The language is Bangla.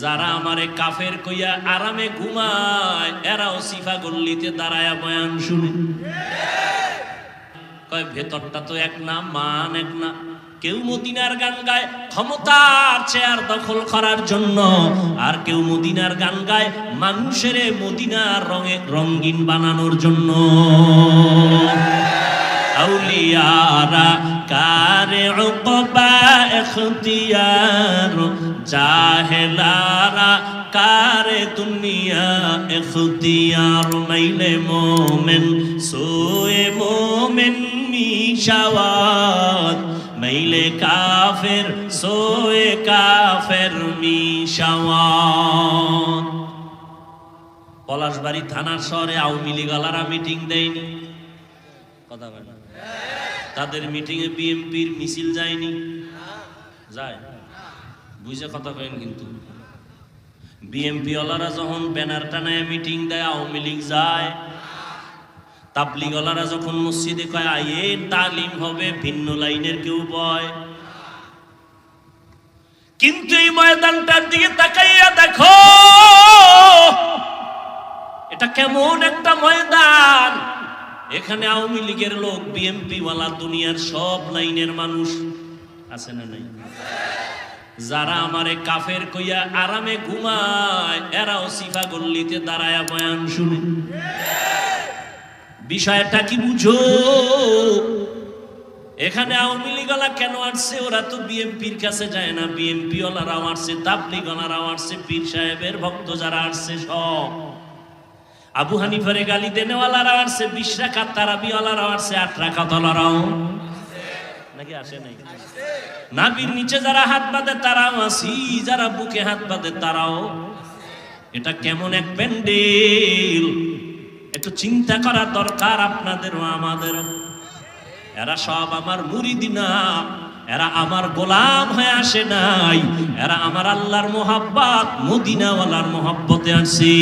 যারা আমারে কাফের কইয়া আরামে ঘুমায় এরাও সিফা গল্লিতে দাঁড়ায়া বয়ান শুনে। কয় ভেতরটা তো এক না, মান এক না। কেউ মদিনার গান গায় ক্ষমতার চেয়ার দখল করার জন্য, আর কেউ মদিনার গান গায় মানুষের মদিনার রঙে রঙিন বানানোর জন্য। আউলিয়ারা কারে উকবা ইখতিয়ার, জাহেলারা কারে দুনিয়া ইখতিয়ার। মাইলে মোমেন সোয়ে মোমেন মিশাওয়াত, মাইলে কাফের সোয়ে কাফের মিশাওয়াত। পলাশবাড়ি থানার শহরে আওয়ামী লীগওয়ালারা মিটিং দেয়নি, কথা বলে না। তাদের মিটিং এ বিএনপির মিছিল যায়নি, যায় বুঝে কথা কয়েন। কিন্তু বিএনপি ওয়ালারা যখন ব্যানার টানায় মিটিং দেয় আওয়ামী লীগ যায়। তাবলিগ ওয়ালারা যখন মসজিদে কয় আয়ে তালিম হবে, ভিন্ন লাইনের কেউ বয়। কিন্তু এই ময়দানটার দিকে তাকাইয়া দেখো, এটা কেমন একটা ময়দান। এখানে আওয়ামী লীগের লোক, বিএনপি ওয়ালা, দুনিয়ার সব লাইনের মানুষ আছে না নাই? যারা আমারে কাফের কইয়া আরামে ঘুমায় এরাও সিফা গল্লিতে দাঁড়ায়া বয়ান শুনে। বিষয়টা কি বুঝো? এখানে আওয়ামী লীগওয়ালা কেন আসছে? ওরা তো বিএনপির কাছে যায় না। বিএনপি ওয়ালারাও আসছে, তাবলিগ ওয়ালারাও আসছে, পীর সাহেবের ভক্ত যারা আসছে সব। আবু হানিফারে গালি দেনেওয়ালারাও আসছে, 20 রাকাত তারাবিওয়ালারাও আসছে, 8 রাকাত ওয়ালারাও নাকি আসে নাই? নাবির নিচে যারা হাত বাঁধে তারাও আসি, যারা বুকে হাত বাঁধে তারাও। এটা কেমন এক প্যান্ডেল, একটু চিন্তা করা দরকার আপনাদেরও আমাদেরও। এরা সব আমার মুরিদ না, এরা আমার গোলাম হয়ে আসে নাই, এরা আমার আল্লাহর মোহাব্বত, মদিনাওয়ালার মোহাব্বতে আসে।